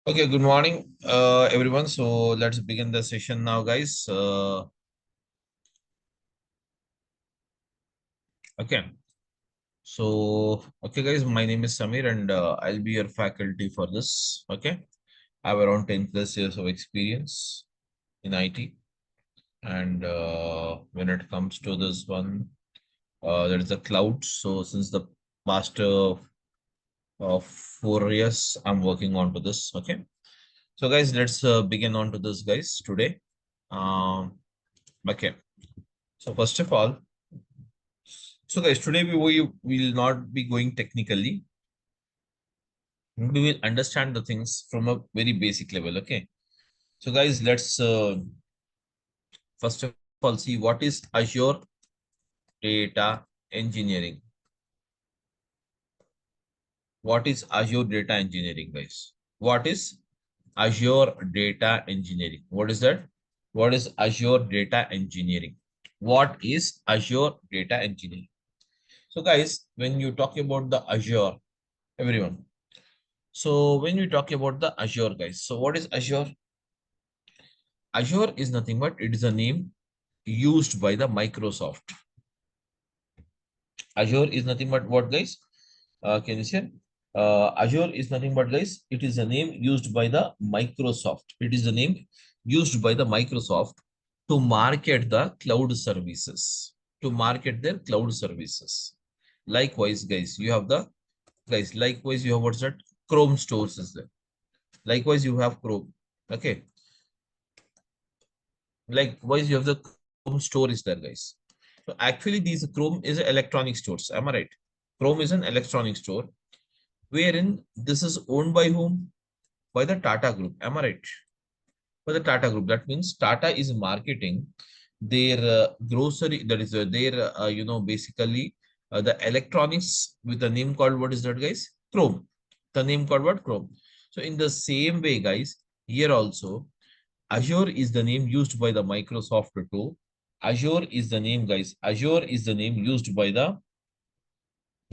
Okay, good morning, everyone. So let's begin the session now, guys. Okay. Okay, guys, my name is Samir and I'll be your faculty for this. Okay. I have around 10 plus years of experience in IT. And when it comes to this one, there is a cloud. So since the past 4 years, I'm working on to this. Okay. So guys, let's begin on to this, guys, today. Um, okay. So first of all, so guys, today we will not be going technically. We will understand the things from a very basic level. Okay. So guys, let's first of all see what is Azure Data Engineering. What is Azure Data Engineering, guys? What is Azure Data Engineering? What is that? What is Azure Data Engineering? What is Azure Data Engineering? So guys, when you talk about the Azure, everyone. So when we talk about the Azure, guys, so what is Azure? Azure is nothing but it is a name used by the Microsoft. Azure is nothing but what, guys? Can you see? Azure is nothing but, guys, it is a name used by the Microsoft. It is a name used by the Microsoft to market the cloud services, to market their cloud services. Likewise, guys, you have the, guys, likewise, you have what's that? Chrome stores is there. Likewise, you have Chrome. Okay. Likewise, you have the Chrome store is there, guys. So actually, these Chrome is an electronic stores. Am I right? Chrome is an electronic store wherein this is owned by whom? By the Tata Group. Am I right? By the Tata Group. That means Tata is marketing their grocery. That is their basically the electronics with the name called what is that, guys? Chrome. The name called what? Chrome. So in the same way, guys, here also Azure is the name used by the Microsoft too. Azure is the name, guys. Azure is the name used by the,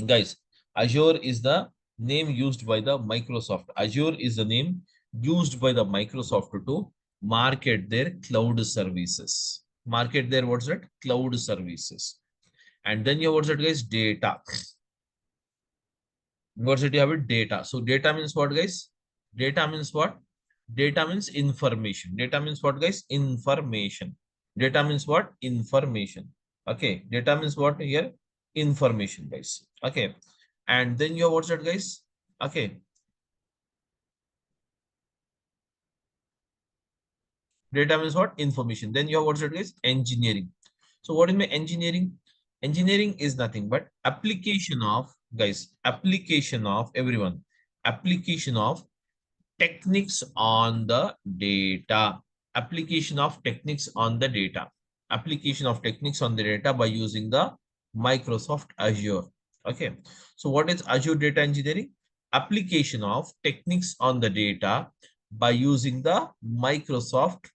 guys. Azure is the name used by the Microsoft. Azure is the name used by the Microsoft to market their cloud services. Market their what's that? Cloud services. And then you have what's that, guys? Data. What's it? You have it? Data. So data means what, guys? Data means what? Data means information. Data means what, guys? Information. Data means what? Information. Okay. Data means what here? Information, guys. Okay. And then you have what's that, guys? Okay. Data means what? Information. Then you have what's that, guys? Engineering. So what is my engineering? Engineering is nothing but application of, guys, application of everyone. Application of techniques on the data. Application of techniques on the data. Application of techniques on the data by using the Microsoft Azure. Okay. So what is Azure Data Engineering? Application of techniques on the data by using the Microsoft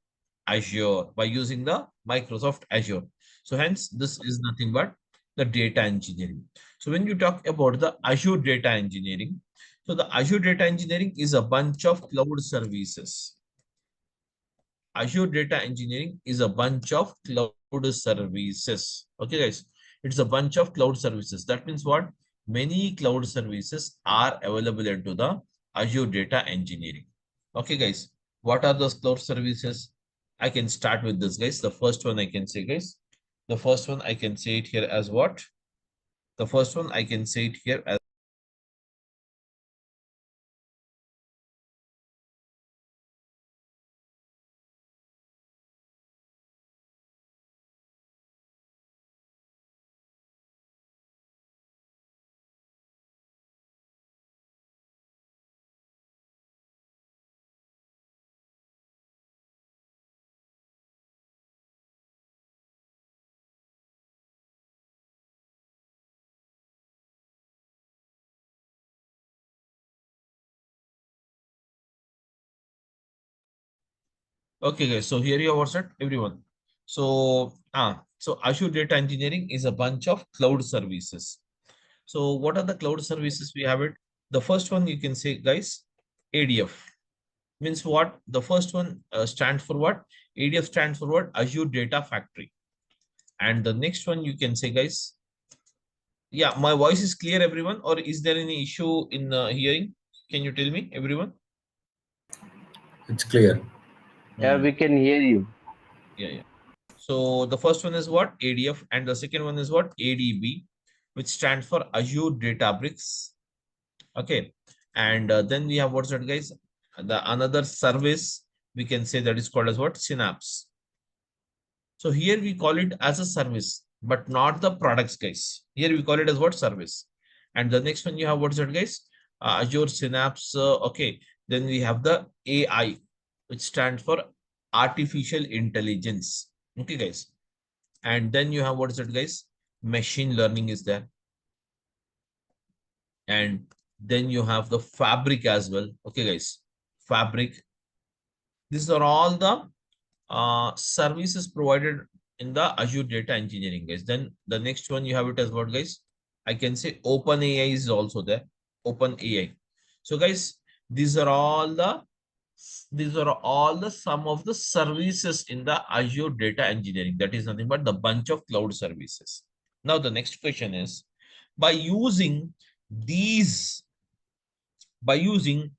Azure. By using the Microsoft Azure. So hence this is nothing but the data engineering. So when you talk about the Azure Data Engineering, so the Azure Data Engineering is a bunch of cloud services. Azure Data Engineering is a bunch of cloud services. Okay, guys. It's a bunch of cloud services. That means what? Many cloud services are available into the Azure Data Engineering. Okay, guys. What are those cloud services? I can start with this, guys. The first one I can say, guys. The first one I can say it here as what? The first one I can say it here as okay, guys. So here you are, what's that, everyone. So Azure Data Engineering is a bunch of cloud services. So what are the cloud services we have it? The first one you can say, guys, ADF. Means what? The first one stands for what? ADF stands for what? Azure Data Factory. And the next one you can say, guys, yeah, my voice is clear, everyone, or is there any issue in hearing? Can you tell me, everyone? It's clear. Yeah, Hmm. we can hear you. Yeah, yeah. So the first one is what? ADF, and the second one is what? ADB, which stands for Azure Databricks. Okay, and then we have what's that, guys? The another service we can say that is called as what? Synapse. So here we call it as a service, but not the products, guys. Here we call it as what? Service. And the next one you have what's that, guys? Azure Synapse. Okay, then we have the AI, which stands for artificial intelligence. Okay, guys. And then you have what is it, guys? Machine learning is there. And then you have the fabric as well. Okay, guys. Fabric. These are all the services provided in the Azure data engineering, guys. Then the next one you have it as what, guys? I can say Open AI is also there. Open AI. So, guys, these are all the these are all the some of the services in the Azure data engineering. That is nothing but the bunch of cloud services. Now, the next question is by using these by using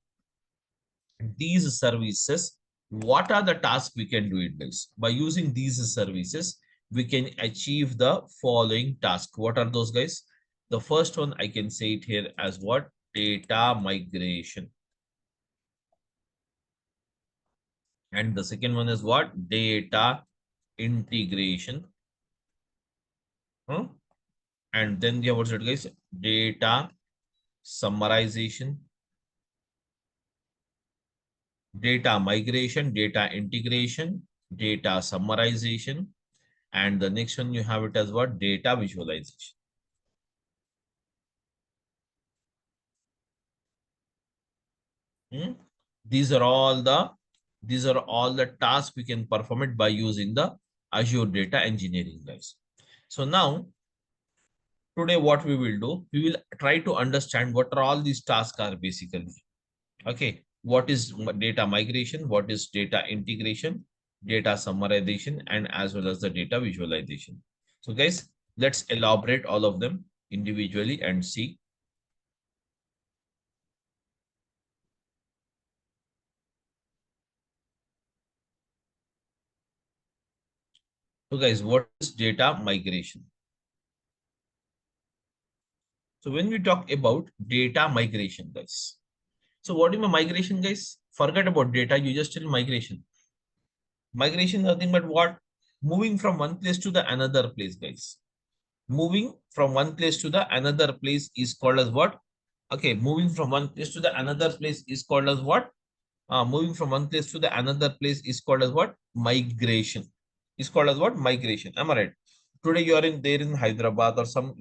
these services, what are the tasks we can do it, guys? By using these services, we can achieve the following task. What are those, guys? The first one, I can say it here as what? Data migration. And the second one is what? Data integration. Huh? And then we have what's it, guys? Data summarization, data migration, data integration, data summarization, and the next one you have it as what? Data visualization. Hmm? These are all the tasks we can perform it by using the Azure data engineering, guys. So now today what we will do, we will try to understand what are all these tasks are basically. Okay, what is data migration, what is data integration, data summarization, and as well as the data visualization. So guys, let's elaborate all of them individually and see. So guys, what is data migration? So when we talk about data migration, guys. So what is my migration, guys? Forget about data, you just tell migration. Migration is nothing but what? Moving from one place to the another place, guys. Moving from one place to the another place is called as what? Okay, moving from one place to the another place is called as what? Moving from one place to the another place is called as what? Migration. Is called as what? Migration. Am I right? Today you are in there in Hyderabad or some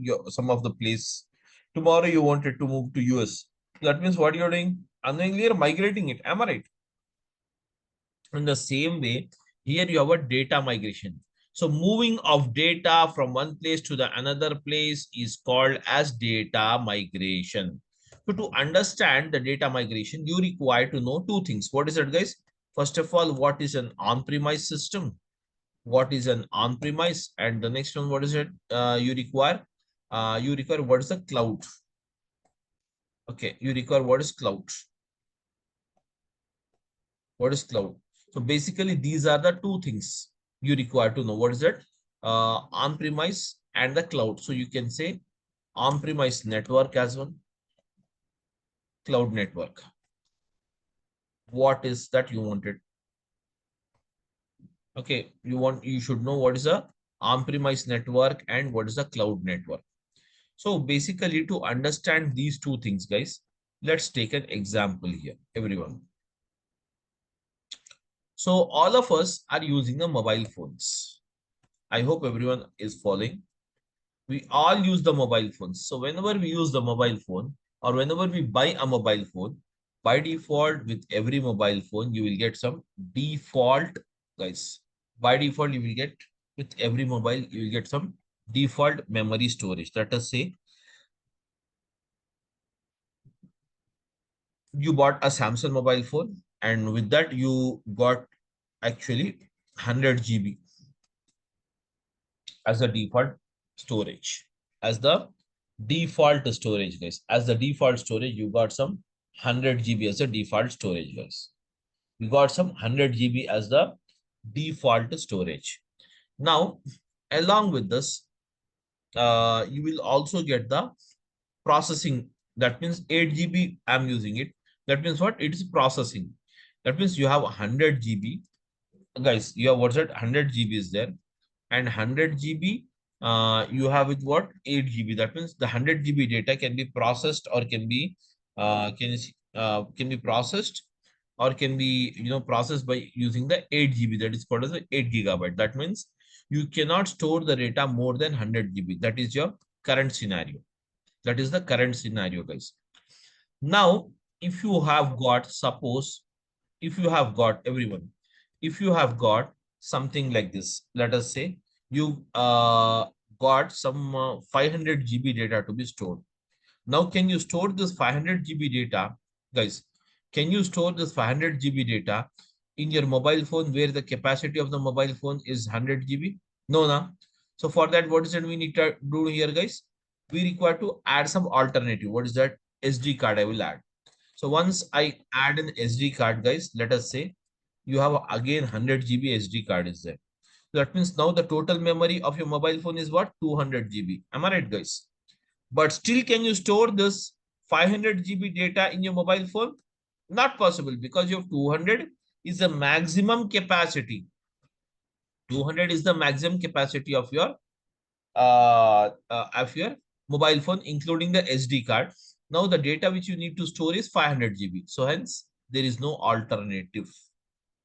of the place. Tomorrow you wanted to move to US. That means what you're doing? Unknowingly you're migrating it. Am I right? In the same way, here you have a data migration. So moving of data from one place to the another place is called as data migration. So to understand the data migration, you require to know two things. What is it, guys? First of all, what is an on-premise system? What is an on-premise? And the next one, what is it? You require what is the cloud? Okay, you require what is cloud? What is cloud? So basically, these are the two things you require to know. What is it? On-premise and the cloud. So you can say on-premise network as well, cloud network. What is that you wanted? Okay, you should know what is a on-premise network and what is a cloud network. So basically, to understand these two things, guys, let's take an example here, everyone. So all of us are using the mobile phones. I hope everyone is following. We all use the mobile phones. So whenever we use the mobile phone or whenever we buy a mobile phone, by default with every mobile phone, you will get some default, guys. By default, you will get with every mobile, you will get some default memory storage. Let us say you bought a Samsung mobile phone and with that you got actually 100 GB as a default storage. As the default storage, guys. As the default storage, you got some 100 GB as a default storage, guys. We got some 100 GB as the default storage. Now, along with this, you will also get the processing. That means 8 GB I'm using it. That means what? It is processing. That means you have 100 GB. Guys, you have what's that? 100 GB is there. And 100 GB, you have with what? 8 GB. That means the 100 GB data can be processed or can be can be processed or can be processed by using the 8 GB. That is called as the 8 gigabyte. That means you cannot store the data more than 100 GB. That is your current scenario. That is the current scenario, guys. Now, if you have got, suppose, if you have got everyone, if you have got something like this, let us say you got some 500 GB data to be stored. Now, can you store this 500 GB data, guys? Can you store this 500 GB data in your mobile phone where the capacity of the mobile phone is 100 GB? No, no. So for that, what is it we need to do here, guys? We require to add some alternative. What is that? SD card I will add. So once I add an SD card, guys, let us say you have again 100 GB SD card is there. That means now the total memory of your mobile phone is what? 200 GB. Am I right, guys? But still, can you store this 500 GB data in your mobile phone? Not possible because your 200 is the maximum capacity. 200 is the maximum capacity of your mobile phone, including the SD card. Now the data which you need to store is 500 GB. So hence there is no alternative.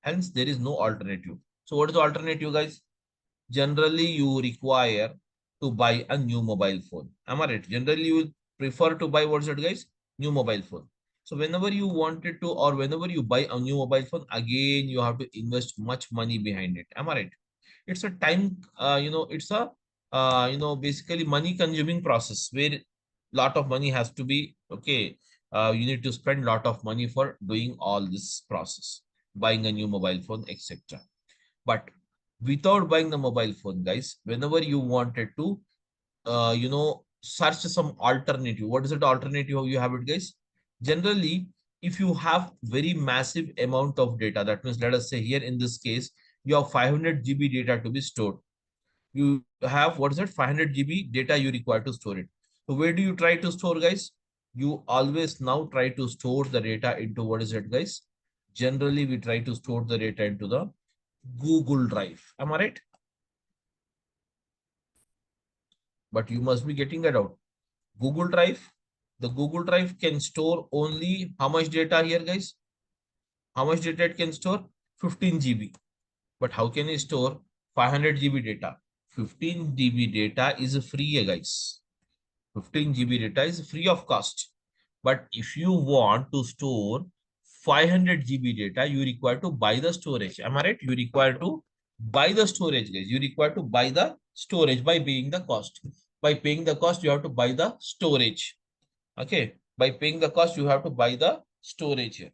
Hence there is no alternative. So what is the alternative, guys? Generally you require to buy a new mobile phone. Am I right? Generally you will prefer to buy what's it, guys? New mobile phone. So whenever you wanted to or whenever you buy a new mobile phone, again you have to invest much money behind it. Am I right? It's a time, it's a basically money consuming process where lot of money has to be okay. You need to spend lot of money for doing all this process, buying a new mobile phone, etc. But without buying the mobile phone, guys, whenever you wanted to, search some alternative. What is it alternative? You have it, guys. Generally, if you have very massive amount of data, that means let us say here in this case, you have 500 GB data to be stored. You have what is it? 500 GB data you require to store it. So where do you try to store, guys? You always now try to store the data into what is it, guys? Generally, we try to store the data into the Google Drive. Am I right? But you must be getting that out. Google Drive, the Google Drive can store only how much data here, guys? How much data it can store? 15 GB. But how can you store 500 GB data? 15 GB data is free, guys. 15 GB data is free of cost. But if you want to store 500 GB data, you require to buy the storage. Am I right? You require to buy the storage, guys. You require to buy the storage by paying the cost. By paying the cost, you have to buy the storage. Okay. By paying the cost, you have to buy the storage here.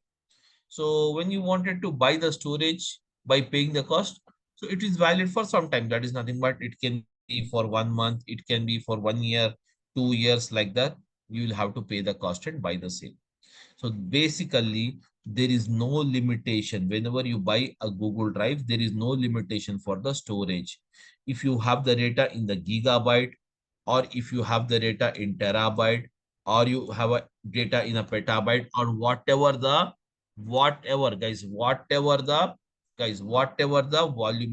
So when you wanted to buy the storage by paying the cost, so it is valid for some time. That is nothing but it can be for 1 month, it can be for 1 year, 2 years, like that. You will have to pay the cost and buy the same. So basically, there is no limitation. Whenever you buy a Google Drive, there is no limitation for the storage. If you have the data in the gigabyte, or if you have the data in terabyte, or you have a data in a petabyte, or whatever the volume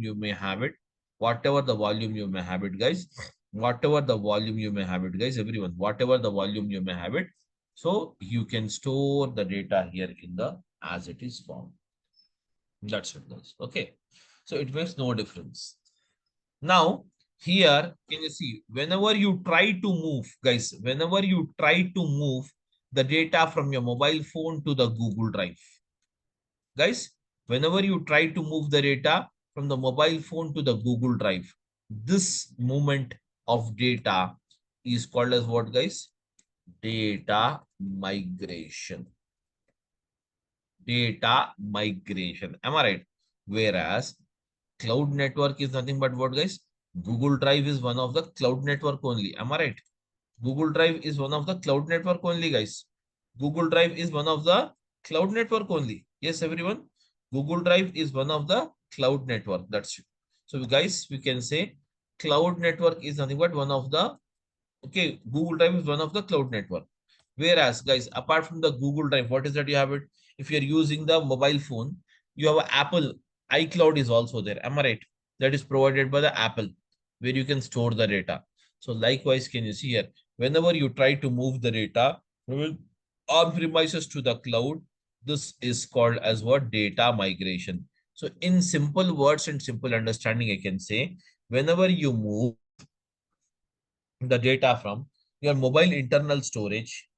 you may have it, whatever the volume you may have it, guys, whatever the volume you may have it, guys, everyone, whatever the volume you may have it, so you can store the data here in the as it is form. That's it, guys. Okay. So it makes no difference. Now, here, can you see, whenever you try to move, guys, whenever you try to move the data from your mobile phone to the Google Drive, guys, whenever you try to move the data from the mobile phone to the Google Drive, this movement of data is called as what, guys? Data migration. Data migration. Am I right? Whereas cloud network is nothing but what, guys? Google Drive is one of the cloud network only. Am I right? Google Drive is one of the cloud network only, guys. Google Drive is one of the cloud network only. Yes, everyone. Google Drive is one of the cloud network. That's it. So, guys, we can say cloud network is nothing but one of the, okay, Google Drive is one of the cloud network. Whereas, guys, apart from the Google Drive, what is that you have it? If you're using the mobile phone, you have Apple iCloud is also there. Am I right? That is provided by the Apple, where you can store the data. So likewise, can you see here? Whenever you try to move the data from on-premises to the cloud, this is called as what? Data migration. So in simple words and simple understanding, I can say, whenever you move the data from your mobile internal storage,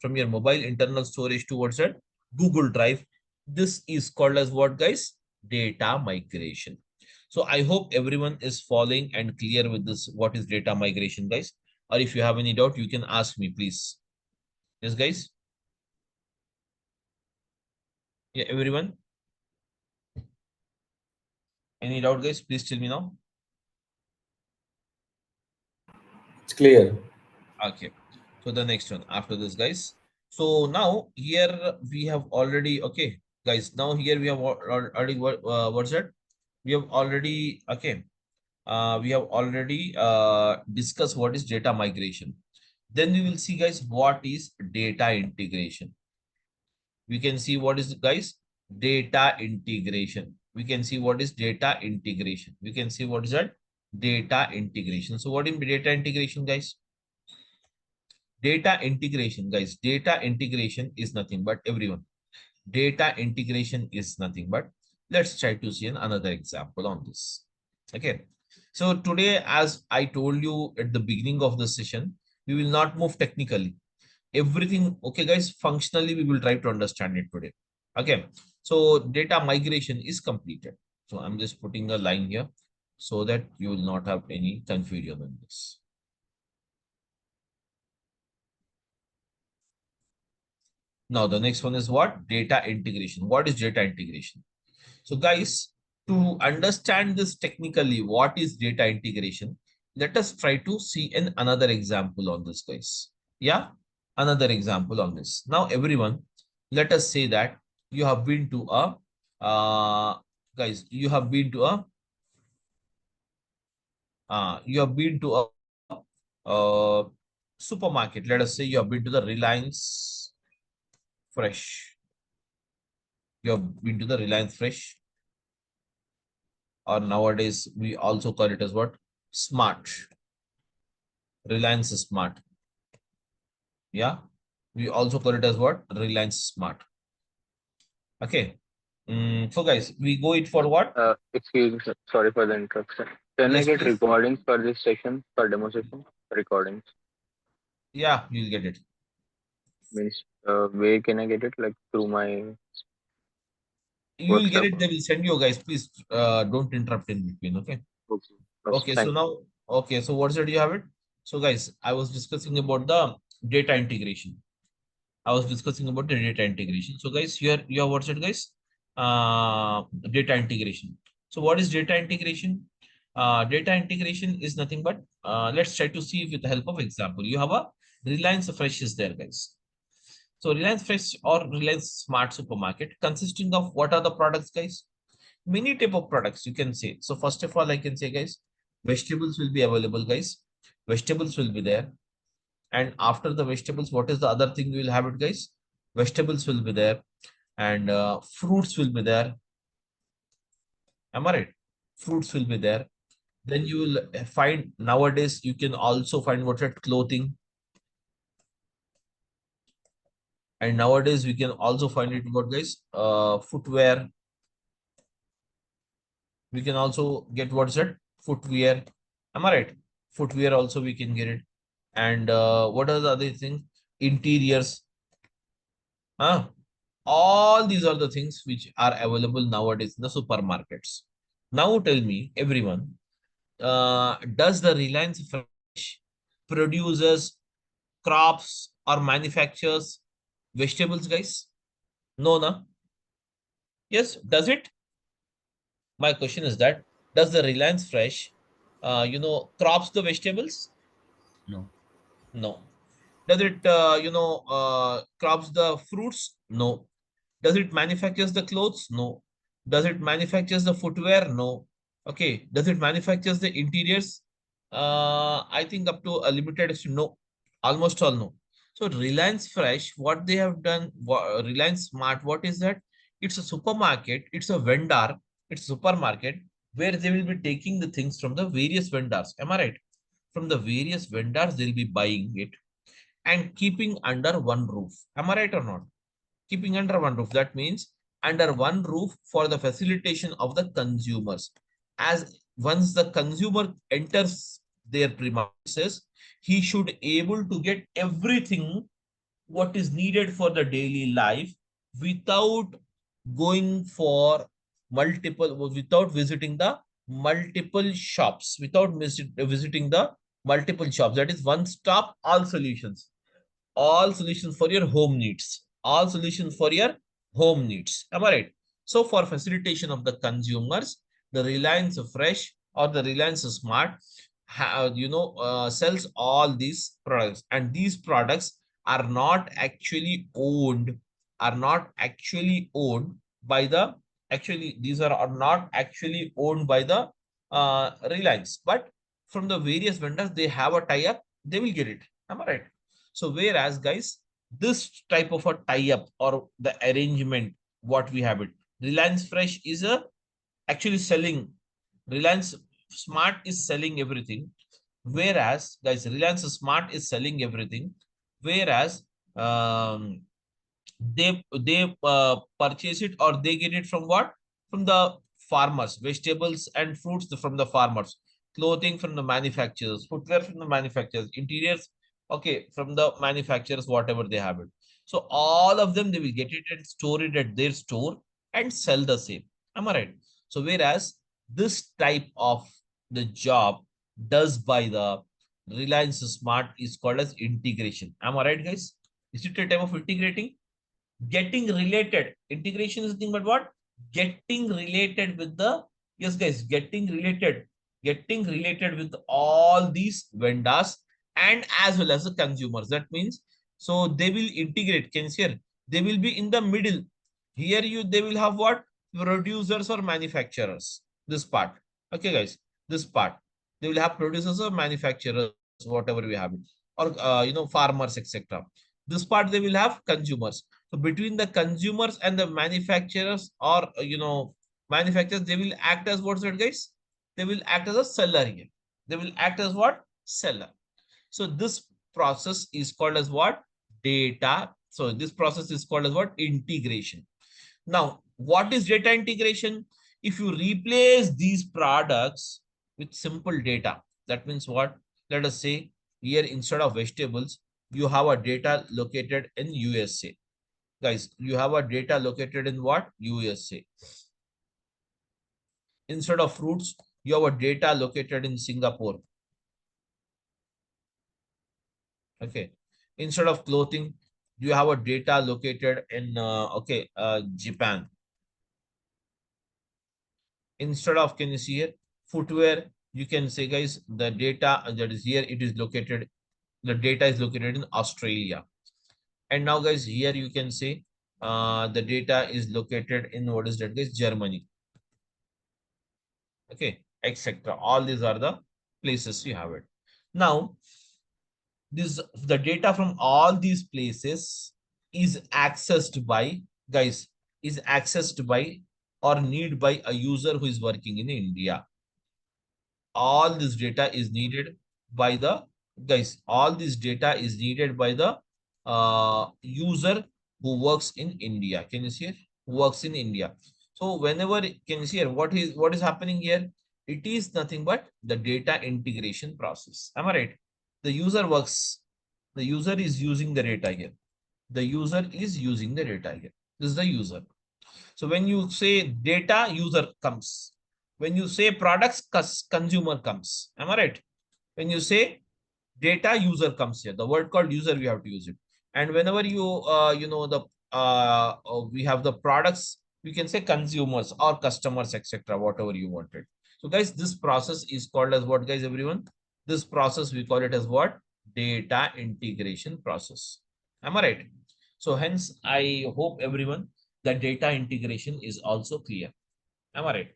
towards a Google Drive, this is called as what, guys? Data migration. So I hope everyone is following and clear with this, what is data migration, guys. Or if you have any doubt, you can ask me, please. Yes, guys. Yeah, everyone. Any doubt, guys? Please tell me now. It's clear. Okay. So the next one after this, guys. So now here we have already, okay, guys. Now here we have already what's that? We have already, okay. We have already discussed what is data migration. Then we will see, guys, what is data integration. We can see what is, guys, data integration. We can see what is data integration. We can see what is that? Data integration. So what is data integration, guys? Data integration, guys. Data integration is nothing but, everyone. Data integration is nothing but, let's try to see another example on this. Okay. So today, as I told you at the beginning of the session, we will not move technically. Everything, okay, guys, functionally, we will try to understand it today. Okay. So data migration is completed. So I'm just putting a line here so that you will not have any confusion on this. Now, the next one is what? Data integration. What is data integration? So, guys, to understand this technically, what is data integration? Let us try to see another example on this, guys. Yeah, another example on this. Now, everyone, let us say that you have been to a, guys, you have been to a supermarket. Let us say you have been to the Reliance Fresh. You have been to the Reliance Fresh, or nowadays we also call it as what? Smart. Reliance Smart. Yeah. We also call it as what? Reliance Smart. Okay. So guys, we go it for what? Excuse me, sorry for the interruption. Can I Yes, get please. recordings for this session, for demo session? Recordings Yeah, you'll get it. means where can I get it? Like through my You will get WhatsApp? it. They will send you, guys. Please don't interrupt in between. Okay. Okay. Okay. So Thank now, okay. So what's it? You have it. So guys, I was discussing about the data integration. I was discussing about the data integration. So guys, here you have what's it, guys? Data integration. So what is data integration? Data integration is nothing but, let's try to see with the help of example. You have a Reliance Fresh is there, guys. So Reliance Fresh or Reliance Smart Supermarket consisting of what are the products, guys? Many type of products you can say. So first of all, I can say, guys, vegetables will be available, guys. Vegetables will be there. And after the vegetables, what is the other thing we will have it, guys? Vegetables will be there, and fruits will be there. Am I right? Fruits will be there. Then you will find, nowadays you can also find what's that? Clothing. And nowadays we can also find it what, guys? Footwear. We can also get what's that? Footwear. Am I right? Footwear also we can get it. And what are the other things? Interiors. Huh? All these are the things which are available nowadays in the supermarkets. Now tell me, everyone, does the Reliance Fresh produces crops or manufactures vegetables, guys? No, no. Yes, does it? My question is that, does the Reliance Fresh, crops the vegetables? No. No. Does it, crops the fruits? No. Does it manufactures the clothes? No. Does it manufactures the footwear? No. Okay. Does it manufactures the interiors? I think up to a limited extent, no. Almost all no. So Reliance Fresh, what they have done, Reliance Smart, what is that? It's a supermarket, it's a vendor, it's a supermarket where they will be taking the things from the various vendors. Am I right? From the various vendors, they'll be buying it and keeping under one roof. Am I right or not? Keeping under one roof. That means under one roof for the facilitation of the consumers. As once the consumer enters their premises, he should able to get everything what is needed for the daily life without going for without visiting the multiple shops, without visiting the multiple shops. That is one stop, all solutions for your home needs, all solutions for your home needs. Am I right? So for facilitation of the consumers, the Reliance Fresh or the Reliance Smart, sells all these products, and these products are not actually owned, are not actually owned by the, actually these are not actually owned by the Reliance, but from the various vendors they have a tie-up, they will get it. Am I right? So whereas guys, this type of a tie-up or the arrangement, what we have it, Reliance Fresh is a actually selling, Reliance Smart is selling everything, whereas guys, Reliance Smart is selling everything, whereas um, they purchase it or they get it from what? From the farmers, vegetables and fruits from the farmers, clothing from the manufacturers, footwear from the manufacturers, interiors, okay, from the manufacturers, whatever they have it. So all of them, they will get it and store it at their store and sell the same. Am I right? So whereas this type of the job does by the Reliance Smart is called as integration. Am I right, guys? Is it a type of integrating? Getting related. Integration is nothing but what? Getting related with the, yes guys, getting related with all these vendors and as well as the consumers. That means, so they will integrate, can you see here? They will be in the middle. Here you, they will have what? Producers or manufacturers. This part. Okay, guys, this part. They will have producers or manufacturers, whatever we have it, or farmers, etc. This part they will have consumers. So between the consumers and the manufacturers or manufacturers, they will act as what's that, guys? They will act as a seller here. They will act as what? Seller. So this process is called as what? Data. So this process is called as what? Integration. Now, what is data integration? If you replace these products with simple data, that means what? Let us say here instead of vegetables, you have a data located in USA. Guys, you have a data located in what? USA. Instead of fruits, you have a data located in Singapore. Okay. Instead of clothing, you have a data located in Japan. Instead of, can you see here, footwear, you can say guys, the data that is here, it is located, the data is located in Australia. And now guys, here you can say the data is located in, what is that, guys? Germany. Okay, etc. All these are the places you have it. Now, this, the data from all these places is accessed by, guys, is accessed by or need by a user who is working in India. All this data is needed by the, guys, all this data is needed by the user who works in India. Can you see it? Who works in India. So whenever, can you see here, what is happening here? It is nothing but the data integration process. Am I right? The user works, the user is using the data here. The user is using the data here. This is the user. So when you say data, user comes. When you say products, consumer comes. Am I right? When you say data, user comes here. The word called user, we have to use it. And whenever you, we have the products You can say consumers or customers, etc., whatever you wanted. So guys, this process is called as what, guys, everyone? This process, we call it as what? Data integration process. Am I right? So hence, I hope everyone that data integration is also clear. Am I right?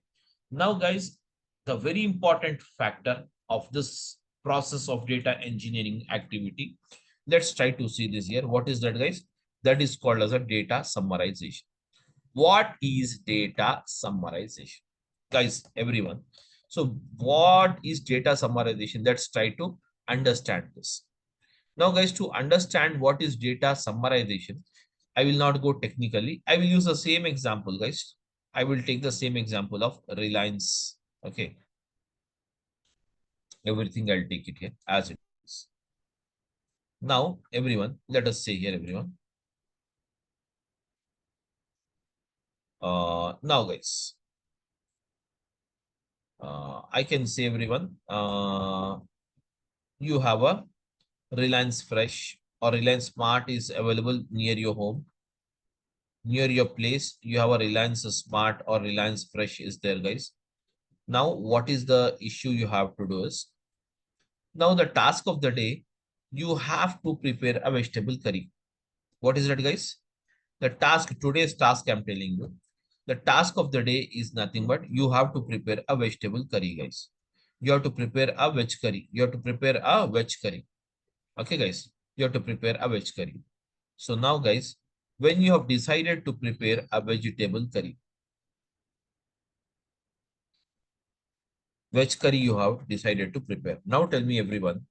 Now, guys, the very important factor of this process of data engineering activity, let's try to see this here. What is that, guys? That is called as a data summarization. What is data summarization? Guys, everyone. So what is data summarization? Let's try to understand this. Now, guys, to understand what is data summarization, I will not go technically. I will use the same example, guys. I will take the same example of Reliance. Okay. Everything I'll take it here as it is. Now, everyone, let us say here, everyone. Now, guys, I can say, everyone, you have a Reliance Fresh or Reliance Smart is available near your home, near your place. You have a Reliance Smart or Reliance Fresh is there, guys. Now, what is the issue you have to do is, now the task of the day, you have to prepare a vegetable curry. What is that, guys? The task, today's task I'm telling you, the task of the day is nothing but you have to prepare a vegetable curry, guys. You have to prepare a veg curry. You have to prepare a veg curry. Okay, guys, you have to prepare a veg curry. So now, guys, when you have decided to prepare a vegetable curry, veg curry you have decided to prepare. Now tell me, everyone,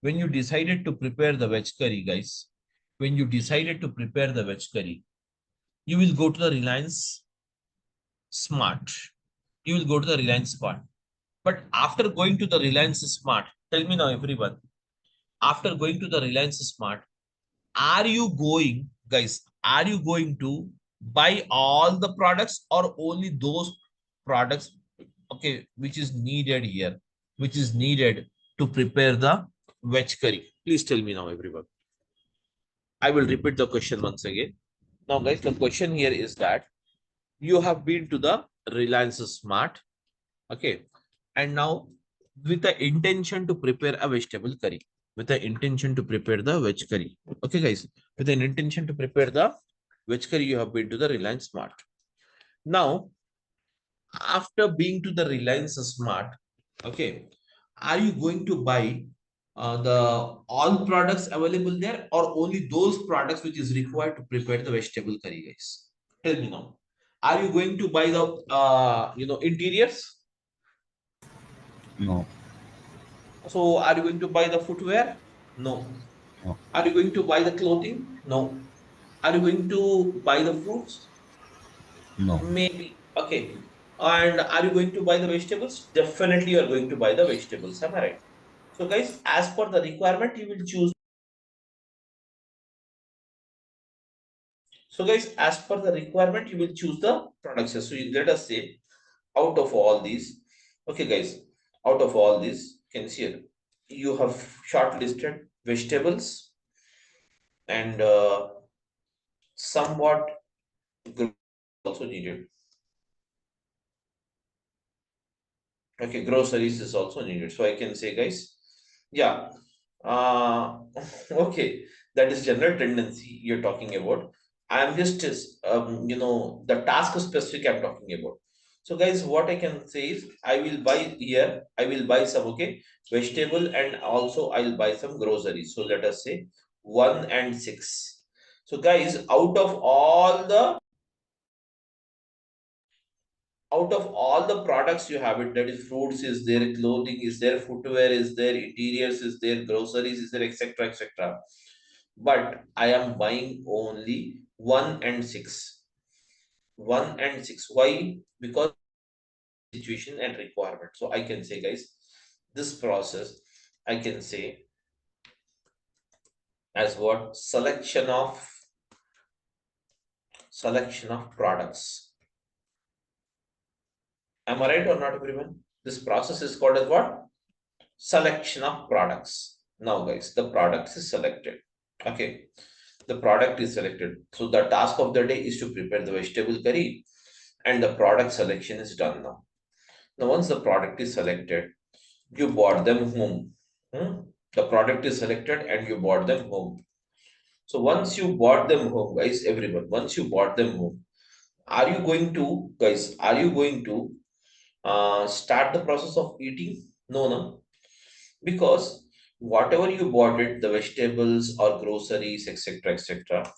when you decided to prepare the veg curry, guys, when you decided to prepare the veg curry, you will go to the Reliance Smart. You will go to the Reliance Smart. But after going to the Reliance Smart, tell me now, everyone, after going to the Reliance Smart, are you going, guys, are you going to buy all the products or only those products, okay, which is needed here, which is needed to prepare the veg curry? Please tell me now, everyone. I will repeat the question once again. Now, guys, the question here is that you have been to the Reliance Smart, okay, and now with the intention to prepare a vegetable curry, with the intention to prepare the veg curry, okay, guys, with an intention to prepare the veg curry, you have been to the Reliance Smart. Now, after being to the Reliance Smart, okay, are you going to buy the all products available there or only those products which is required to prepare the vegetable curry, guys? Tell me now. Are you going to buy the interiors? No. So are you going to buy the footwear? No. No. Are you going to buy the clothing? No. Are you going to buy the fruits? No. Maybe. Okay. And are you going to buy the vegetables? Definitely you are going to buy the vegetables. Am I right? So guys, as per the requirement, you will choose. So guys, as per the requirement, you will choose the products. So let us say out of all these, okay guys, out of all these, you can see here, you have shortlisted vegetables and somewhat also needed. Okay, groceries is also needed. So I can say, guys, yeah, uh, okay, that is general tendency you're talking about. I'm just, the task specific I'm talking about. So guys, what I can say is I will buy here, I will buy some, okay, vegetable and also I'll buy some groceries. So let us say 1 and 6. So guys, out of all the products you have it, that is fruits is there, clothing is there, footwear is there, interiors is there, groceries is there, etc., etc., but I am buying only 1 and 6. 1 and 6. Why? Because situation and requirement. So I can say, guys, this process I can say as what? Selection of products. Am I right or not, everyone? This process is called as what? Selection of products. Now, guys, the products is selected. Okay. The product is selected. So the task of the day is to prepare the vegetable curry, and the product selection is done now. Now, once the product is selected, you brought them home. Hmm? The product is selected and you brought them home. So once you brought them home, guys, everyone, once you brought them home, are you going to, guys, are you going to start the process of eating? No, no. Because whatever you bought it, the vegetables or groceries, etc., etc.,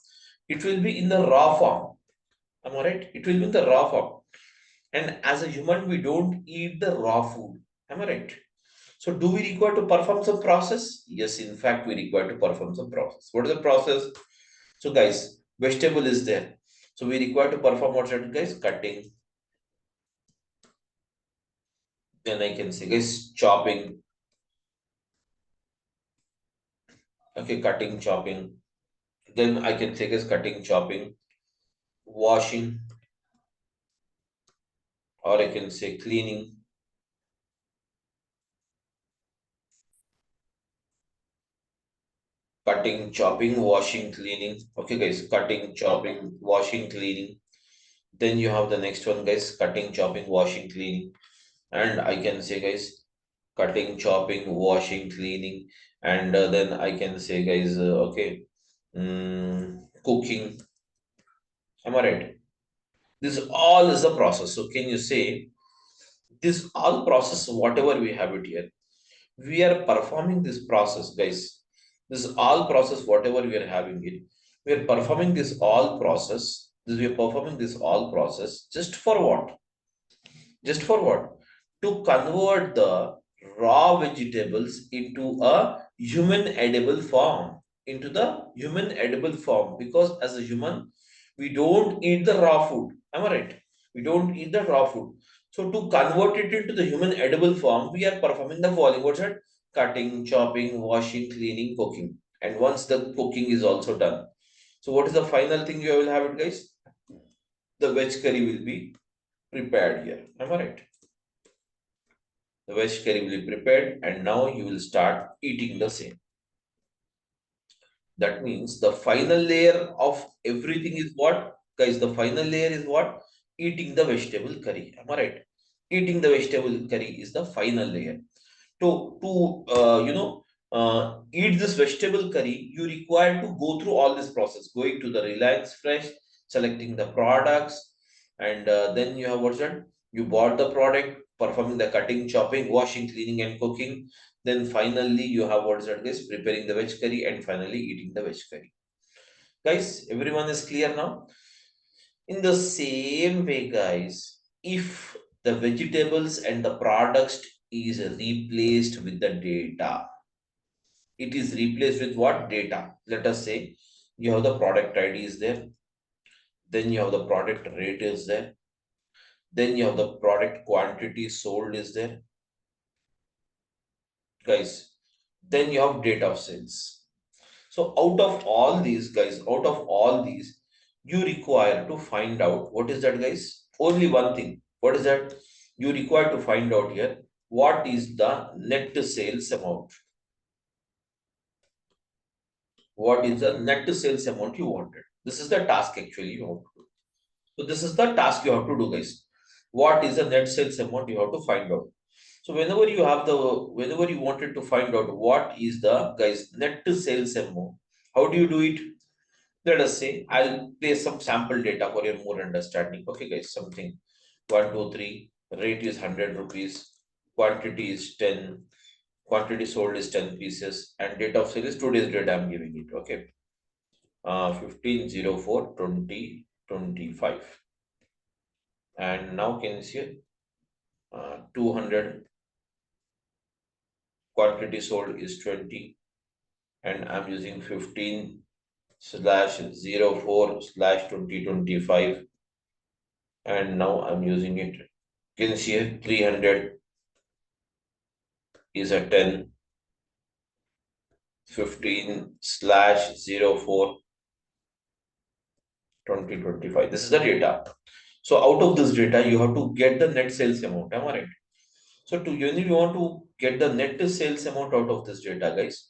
it will be in the raw form. Am I right? It will be in the raw form. And as a human, we don't eat the raw food. Am I right? So do we require to perform some process? Yes, in fact, we require to perform some process. What is the process? So guys, vegetable is there. So we require to perform what's that, guys? Cutting. Then I can say, guys, chopping. Okay, cutting, chopping. Then I can say, guys, cutting, chopping, washing, or I can say cleaning, cutting, chopping, washing, cleaning. Okay, guys, cutting, chopping, washing, cleaning. Then you have the next one, guys, cutting, chopping, washing, cleaning. And I can say, guys, cutting, chopping, washing, cleaning. And then I can say, guys, okay, cooking. Am I right? This all is a process. So can you say this all process, whatever we have it here, we are performing this process, guys. This all process, whatever we are having it, we are performing this all process. We are performing this all process just for what? Just for what? To convert the raw vegetables into a human edible form. Into the human edible form. Because as a human, we don't eat the raw food. Am I right? We don't eat the raw food. So to convert it into the human edible form, we are performing the following. What's that? Cutting, chopping, washing, cleaning, cooking. And once the cooking is also done. So what is the final thing you will have it, guys? The veg curry will be prepared here. Am I right? The veg curry will be prepared and now you will start eating the same. That means the final layer of everything is what? Guys, the final layer is what? Eating the vegetable curry. Am I right? Eating the vegetable curry is the final layer. To eat this vegetable curry, you require to go through all this process, going to the Reliance Fresh, selecting the products, and then you have what's that? You bought the product, performing the cutting, chopping, washing, cleaning, and cooking. Then finally, you have what's that, guys? Preparing the veg curry and finally eating the veg curry. Guys, everyone is clear now? In the same way, guys, if the vegetables and the products is replaced with the data, it is replaced with what? Data. Let us say you have the product ID is there, then you have the product rate is there, then you have the product quantity sold is there, guys. Then you have date of sales. So out of all these, guys, out of all these, you require to find out what is that, guys? Only one thing. What is that? You require to find out here what is the net sales amount. What is the net sales amount you wanted? This is the task actually you want to do. So this is the task you have to do, guys. What is the net sales amount you have to find out? So whenever you wanted to find out what is the, guys, net sales amount, how do you do it? Let us say I'll place some sample data for your more understanding. Okay, guys, something 1, 2, 3. Rate is 100 rupees. Quantity is 10. Quantity sold is 10 pieces. And date of sale is today's date I'm giving it. Okay. 15/04/2025. And now can you see 200. Quantity sold is 20. And I'm using 15/04/2025. And now I'm using it. Can you see here 300 is a 10, 15/04/2025. This is the data. So out of this data, you have to get the net sales amount. Am I right? So when you want to get the net sales amount out of this data, guys,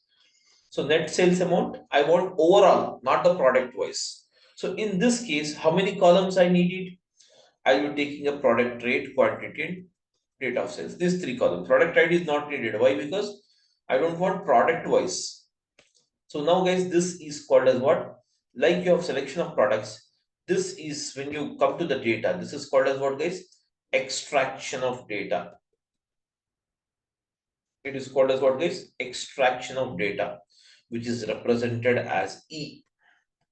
So net sales amount, I want overall, not the product wise. So in this case, how many columns I needed? I will be taking a product rate, quantity, and date of sales. These three columns. Product ID is not needed. Why? Because I don't want product wise. So now guys, this is called as what? Like you have selection of products. This is when you come to the data. This is called as what guys? Extraction of data. It is called as what guys? Extraction of data, which is represented as E.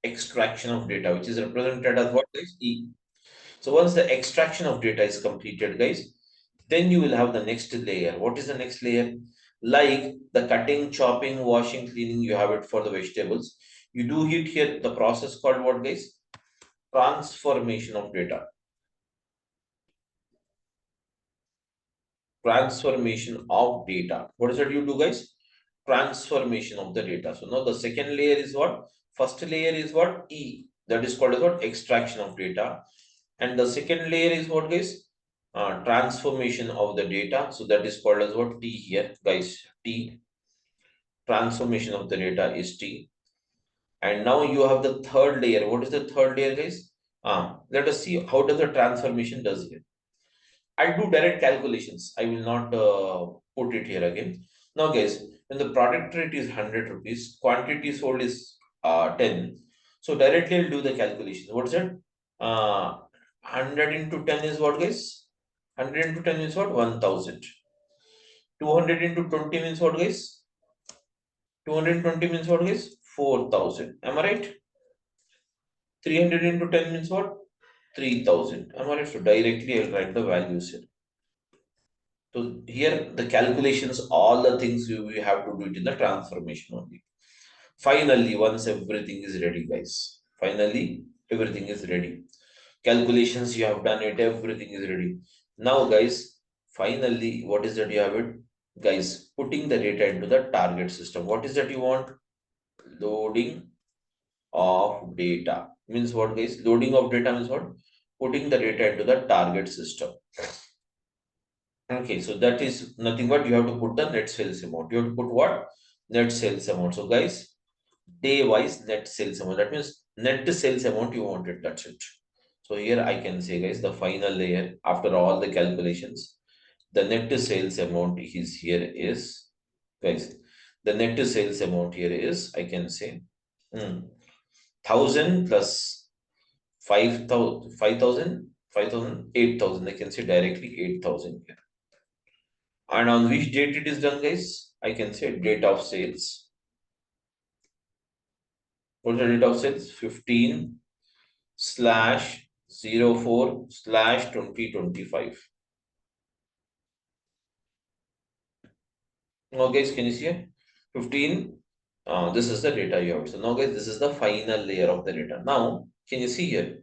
Extraction of data, which is represented as what guys? E. So once the extraction of data is completed, guys, then you will have the next layer. What is the next layer? Like the cutting, chopping, washing, cleaning, you have it for the vegetables. You do it here, the process called what guys? Transformation of data. Transformation of data. What is that you do guys? Transformation of the data. So now the second layer is what? First layer is what? E. That is called as what? Extraction of data. And the second layer is what guys? Transformation of the data. So that is called as what? T here guys. T. Transformation of the data is T. And now you have the third layer. What is the third layer guys? Let us see how does the transformation does here. I do direct calculations. I will not put it here again. Now guys, when the product rate is 100 rupees, quantity sold is 10. So directly I'll do the calculation. What's that? 100 into 10 is what guys? 100 into 10 is what? 1000. 200 into 20 means what guys? 220 means what guys? 4000. Am I right? 300 into 10 means what? 3000. Am I right? So directly I'll write the values here. So here the calculations, all the things we have to do it in the transformation only. Finally, once everything is ready, guys. Finally, everything is ready. Calculations you have done it, everything is ready. Now, guys, finally, what is that you have it? Guys, putting the data into the target system. What is that you want? Loading of data. Means what, guys? Loading of data means what? Putting the data into the target system. Okay, so that is nothing but you have to put the net sales amount. You have to put what? Net sales amount. So guys, day wise net sales amount. That means net sales amount you wanted. That's it. So here I can say guys, the final layer after all the calculations, the net sales amount is here is guys. The net sales amount here is I can say 1000 plus 5000, 5000, 5000, 8000. I can say directly 8000 here. And on which date it is done, guys? I can say date of sales. What's the date of sales? 15 slash 04 slash 2025. Now, guys, can you see here? 15. This is the data you have. So now, guys, this is the final layer of the data. Now, can you see here?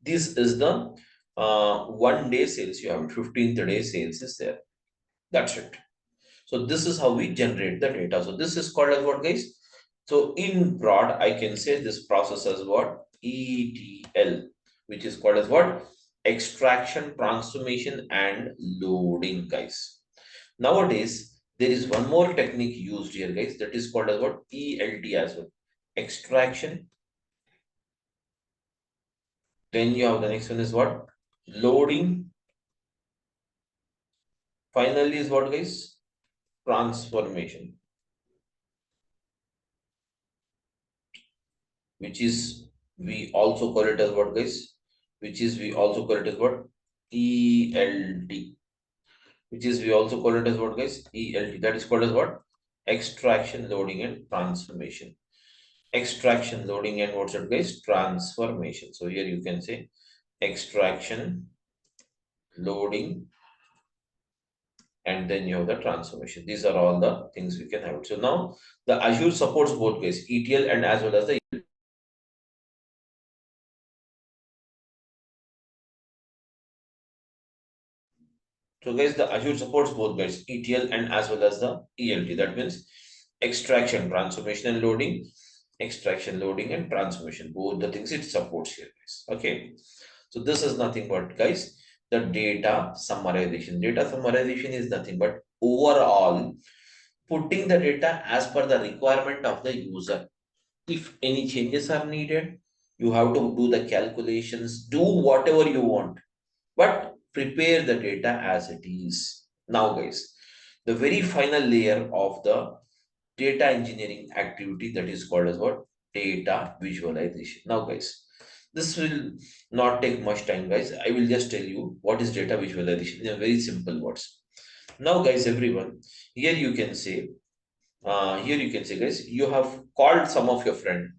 This is the 1 day sales you have. 15th day sales is there. That's it. So this is how we generate the data. So this is called as what, guys? So in broad, I can say this process as what? ETL, which is called as what? Extraction, transformation, and loading, guys. Nowadays, there is one more technique used here, guys. That is called as what? ELT as well. Extraction. Then you have the next one is what? Loading. Finally is what, guys? Transformation. Which is we also call it as what guys, which is we also call it as what? ELT, which is we also call it as what guys? ELT. That is called as what? Extraction, loading, and transformation. Extraction, loading, and what's it guys? Transformation. So here you can say extraction, loading, and then you have the transformation. These are all the things we can have. So now the Azure supports both guys, ETL and as well as the So guys, the Azure supports both guys, ETL and as well as the ELT. That means extraction, transformation and loading, extraction, loading and transformation. Both the things it supports here guys. Okay. So this is nothing but guys, the data summarization. Data summarization is nothing but overall putting the data as per the requirement of the user. If any changes are needed, you have to do the calculations, do whatever you want, but prepare the data as it is. Now, guys, the very final layer of the data engineering activity, that is called as what? Data visualization. Now, guys, this will not take much time, guys. I will just tell you what is data visualization in a very simple words. Now, guys, everyone, here you can say, guys, you have called some of your friend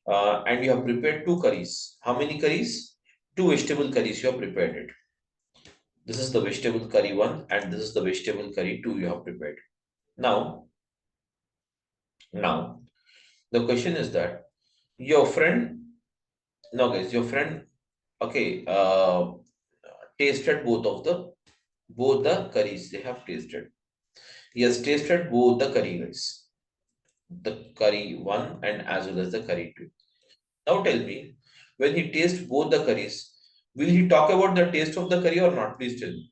and you have prepared two curries. How many curries? Two vegetable curries you have prepared it. This is the vegetable curry one, and this is the vegetable curry two you have prepared. Now, now the question is that your friend, now guys, your friend, okay, tasted both the curries. They have tasted. He has tasted both the curry, guys. The curry one and as well as the curry two. Now tell me, when he tastes both the curries, will he talk about the taste of the curry or not? Please tell me.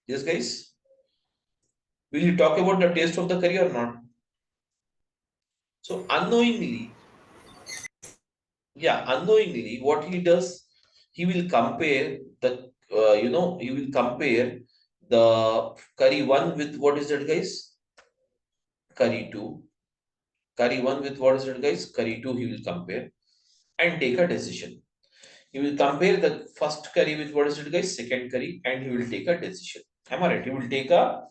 Yes, guys. Will he talk about the taste of the curry or not? So unknowingly, unknowingly, what he does, he will compare he will compare the curry one with what is that, guys? Curry two. Curry one with what is that, guys? Curry two. He will compare and take a decision. He will compare the first curry with what is it, guys? Second curry, and he will take a decision. Am I right? He will take a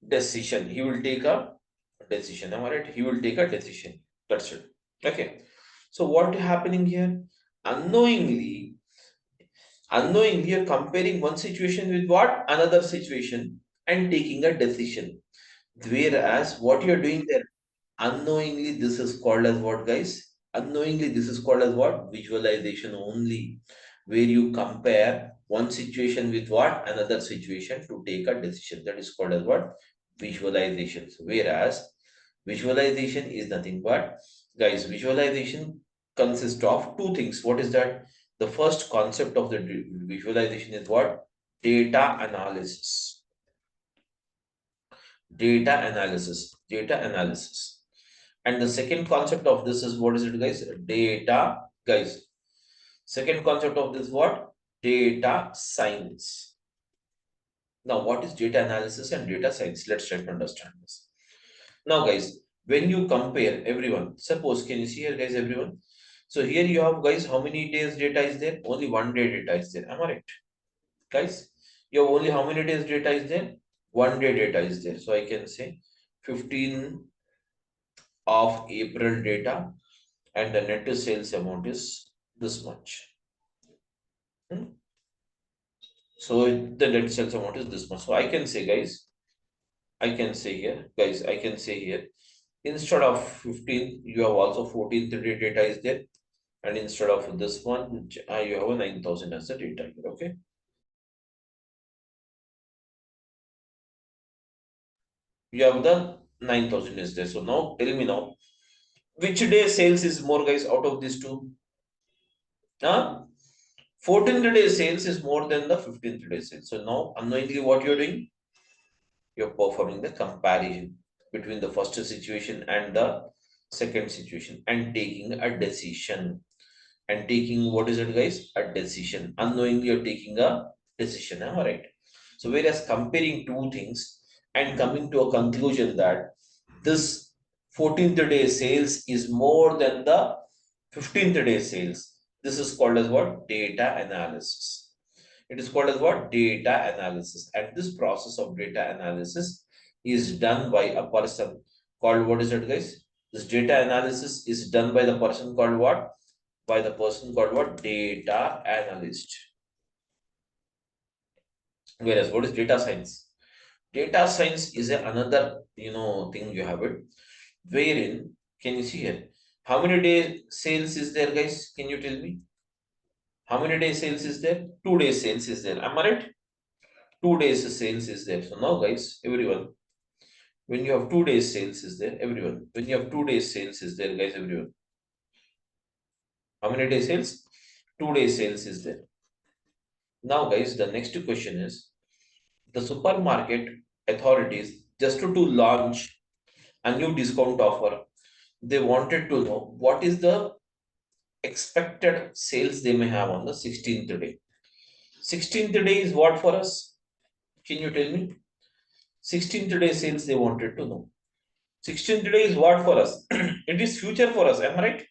decision. He will take a decision. Am I right? He will take a decision. That's it. Okay. So what happening here? Unknowingly, unknowingly, you're comparing one situation with what? Another situation and taking a decision. Whereas what you're doing there, unknowingly, this is called as what, guys? Unknowingly, this is called as what? Visualization only, where you compare one situation with what? Another situation to take a decision. That is called as what? Visualizations. Whereas visualization is nothing but, guys, visualization consists of two things. What is that? The first concept of the visualization is what? Data analysis. Data analysis. Data analysis. And the second concept of this is what is it, guys? Data, guys. Second concept of this what? Data science. Now, what is data analysis and data science? Let's try to understand this. Now, guys, when you compare everyone, suppose, can you see here, guys, everyone? So here you have, guys, how many days data is there? Only 1 day data is there. Am I right? Guys, you have only how many days data is there? 1 day data is there. So I can say 15 of April data and the net sales amount is this much. So the net sales amount is this much. So I can say, guys, I can say here, guys, I can say here, instead of 15, you have also 14th day data is there. And instead of this one, you have a 9,000 as the data here, okay? You have the 9,000 is there. So now tell me now, which day sales is more, guys, out of these two? Huh? 14th day sales is more than the 15th day sales. So now unknowingly what you're doing? You're performing the comparison between the first situation and the second situation and taking a decision. And taking what is it, guys? A decision. Unknowingly you're taking a decision. Am I right? So whereas comparing two things and coming to a conclusion that this 14th day sales is more than the 15th day sales. This is called as what? Data analysis. It is called as what? Data analysis. And this process of data analysis is done by a person called, what is it, guys? This data analysis is done by the person called what? By the person called what? Data analyst. Whereas what is data science? Data science is another thing you have it. Wherein, can you see here? How many day sales is there, guys? Can you tell me? How many days sales is there? 2 days sales is there. Am I right? 2 days sales is there. So now, guys, everyone, when you have 2 days sales is there, everyone. When you have 2 days sales is there, guys, everyone. How many days sales? 2 days sales is there. Now, guys, the next question is the supermarket authorities to launch a new discount offer. They wanted to know what is the expected sales they may have on the 16th day. 16th day is what for us? Can you tell me? 16th day sales they wanted to know. 16th day is what for us? It is future for us, am I right?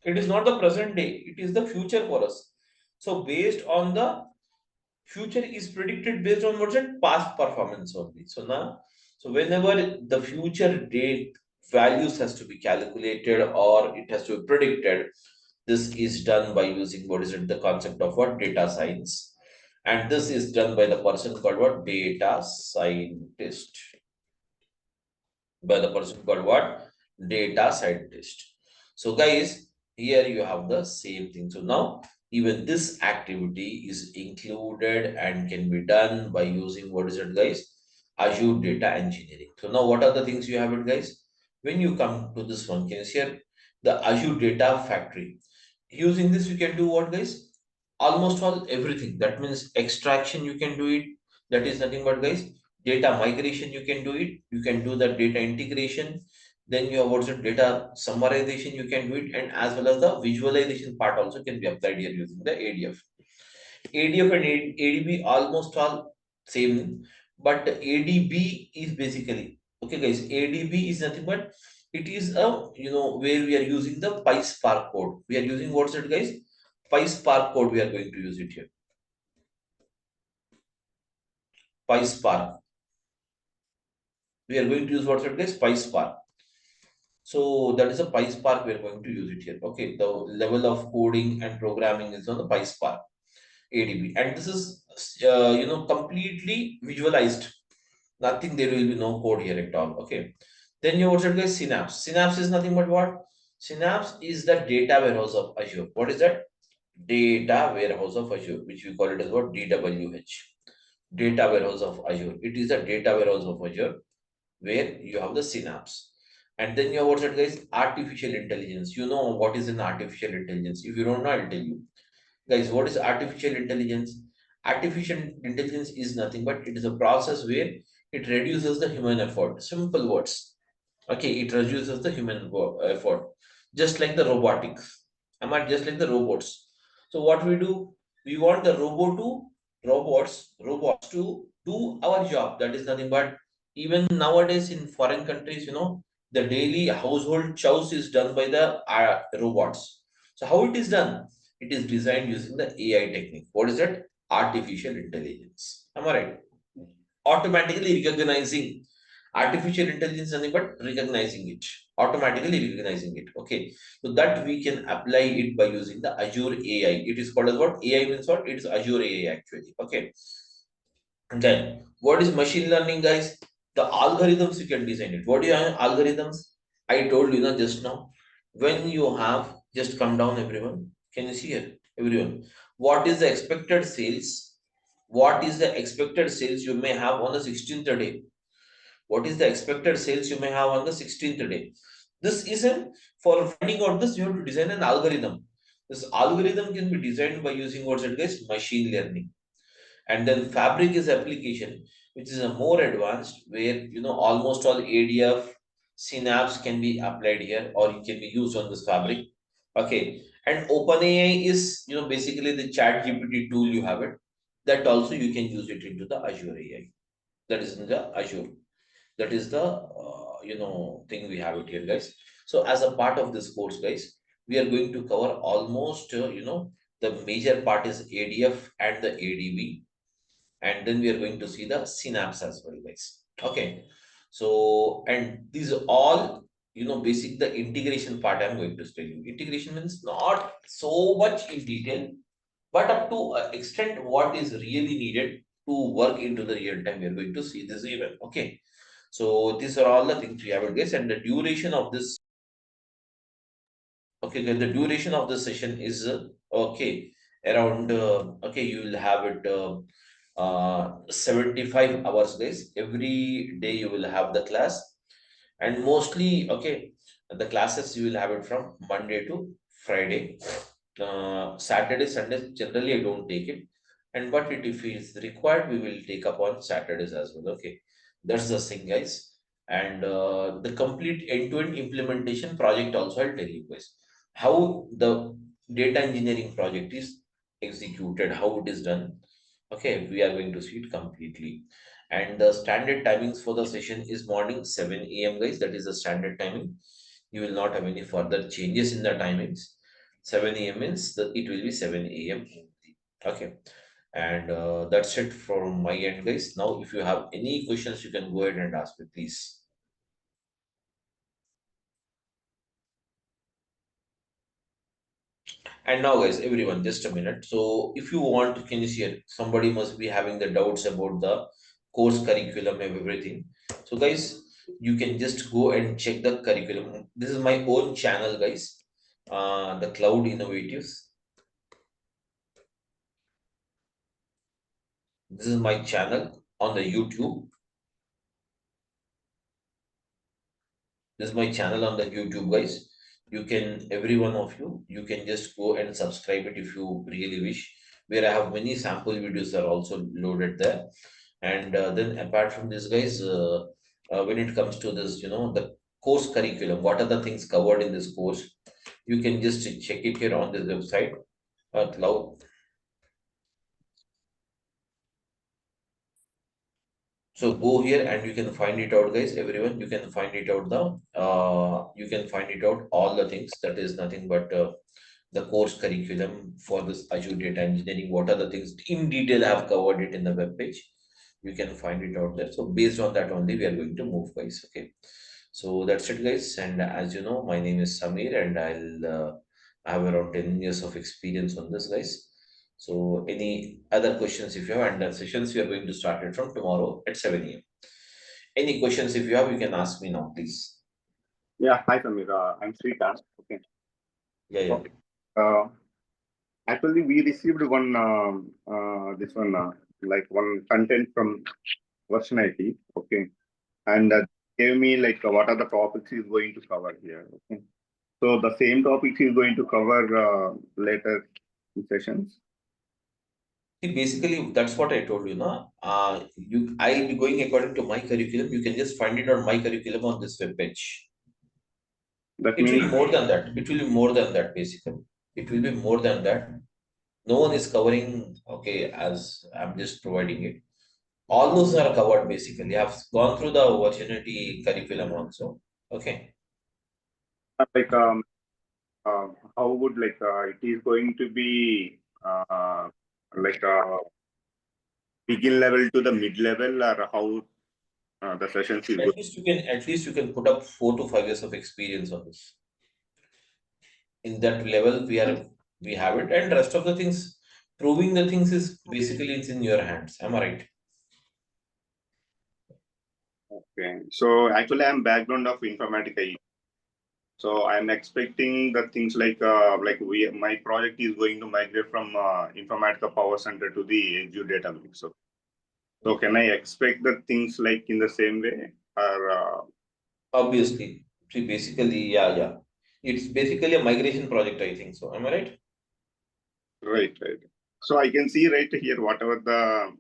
It is not the present day, it is the future for us. So based on the future is predicted based on what's it past performance only. So now, so whenever the future date values has to be calculated or it has to be predicted, this is done by using what is it the concept of what data science, and this is done by the person called what data scientist, by the person called what data scientist. So guys, here you have the same thing. So now even this activity is included and can be done by using what is it guys, Azure data engineering. So now what are the things you have it guys? When you come to this one, can you see here the Azure data factory? Using this you can do what guys, almost all everything. That means extraction you can do it, that is nothing but guys data migration you can do it, you can do the data integration, then you have also data summarization you can do it, and as well as the visualization part also can be applied here using the ADF. ADF and ADB almost all same, but ADB is basically okay guys, ADB is nothing but it is a where we are using the PySpark code, we are using what's it guys, PySpark code we are going to use it here, PySpark, we are going to use what's it guys, PySpark. So that is a PySpark we are going to use it here. Okay, the level of coding and programming is on the PySpark ADB, and this is completely visualized. Nothing, there will be no code here at all. Okay, then you also guys Synapse. Synapse is nothing but what? Synapse is the data warehouse of Azure. What is that? Data warehouse of Azure, which we call it as what? DWH. Data warehouse of Azure. It is the data warehouse of Azure where you have the Synapse. And then you have what's that guys? Artificial intelligence. You know what is an artificial intelligence. If you don't know, I'll tell you. Guys, what is artificial intelligence? Artificial intelligence is nothing but it is a process where it reduces the human effort. Simple words. Okay, it reduces the human effort. Just like the robotics. Am I just like the robots? So what we do? We want the robots to do our job. That is nothing but even nowadays in foreign countries, the daily household chores is done by the robots. So how it is done? It is designed using the AI technique. What is that? Artificial intelligence. Am I right? Automatically recognizing, artificial intelligence is nothing but recognizing it, automatically recognizing it. Okay, so that we can apply it by using the Azure AI. It is called as what? AI means what? It is Azure AI actually. Okay, then what is machine learning guys? The algorithms you can design it. What do you have algorithms? I told you now just now, when you have, just come down everyone, can you see here everyone, what is the expected sales, what is the expected sales you may have on the 16th day, what is the expected sales you may have on the 16th day. This isn't for finding out this, you have to design an algorithm. This algorithm can be designed by using what's it guys, machine learning. And then fabric is application, which is a more advanced where almost all ADF synapse can be applied here or it can be used on this fabric. Okay, and OpenAI is basically the chat GPT tool you have it, that also you can use it into the Azure AI, that is in the Azure. That is the thing we have it here guys. So as a part of this course guys, we are going to cover almost the major part is ADF and the ADB, and then we are going to see the synapse as well guys. Okay, so and these are all basic the integration part I'm going to tell you. Integration means not so much in detail, but up to extent what is really needed to work into the real time we are going to see this event. Okay, so these are all the things we have it guys, and the duration of this, okay guys, the duration of the session is okay around okay, you will have it 75 hours guys. Every day you will have the class, and mostly okay, the classes you will have it from Monday to Friday. Saturday, Sunday generally I don't take it, and but it if it is required we will take up on Saturdays as well. Okay, That's the thing, guys. And the complete end-to-end implementation project also, I'll tell you guys how the data engineering project is executed, how it is done. Okay, we are going to see it completely. And the standard timings for the session is morning 7 a.m. guys. That is the standard timing. You will not have any further changes in the timings. 7 a.m. means that it will be 7 a.m. Okay. And that's it from my end, guys. Now, if you have any questions, you can go ahead and ask me, please. And now, guys, everyone, just a minute. So, if you want, can you share? Somebody must be having the doubts about the course curriculum and everything. So, guys, you can just go and check the curriculum. This is my own channel, guys. The Cloud Innovatives. This is my channel on the YouTube. This is my channel on the YouTube, guys. You can, every one of you, you can just go and subscribe it if you really wish. Where I have many sample videos are also loaded there. And then apart from this, guys, when it comes to this, the course curriculum, what are the things covered in this course? You can just check it here on this website, Cloud. So go here and you can find it out, guys. Everyone, you can find it out. You can find it out all the things. That is nothing but the course curriculum for this Azure data engineering. What are the things in detail? I have covered it in the web page. You can find it out there. So based on that only, we are going to move, guys. Okay. So that's it, guys. And as you know, my name is Samir, and I have around 10 years of experience on this, guys. So any other questions if you have, and the sessions we are going to start it from tomorrow at 7 a.m. Any questions if you have, you can ask me now, please. Yeah, hi Samir. I'm Srikanth. Okay. Yeah, yeah. Okay. Uh, Actually, we received one this one like one content from version IT. Okay, and gave me like what are the topics he's going to cover here. Okay, so the same topics he's going to cover later in sessions. See, basically, that's what I told you, no? I'll be going according to my curriculum. You can just find it on my curriculum on this web page. That It will means be more than that. It will be more than that, basically. It will be more than that. No one is covering, okay, as I'm just providing it. All those are covered, basically. I've gone through the virginity curriculum also. Okay. like how would like it is going to be like begin level to the mid level or how the sessions is going. At least you can put up 4 to 5 years of experience on this. In that level, we have it, and rest of the things, proving the things is basically it's in your hands. Am I right? Okay, so actually I'm background of Informatica. So I'm expecting the things like we my project is going to migrate from Informatica Power Center to the Azure Database. So can I expect the things like in the same way or Obviously. See, basically, yeah, yeah. It's basically a migration project, I think so. Am I right? right, right? So I can see right here whatever the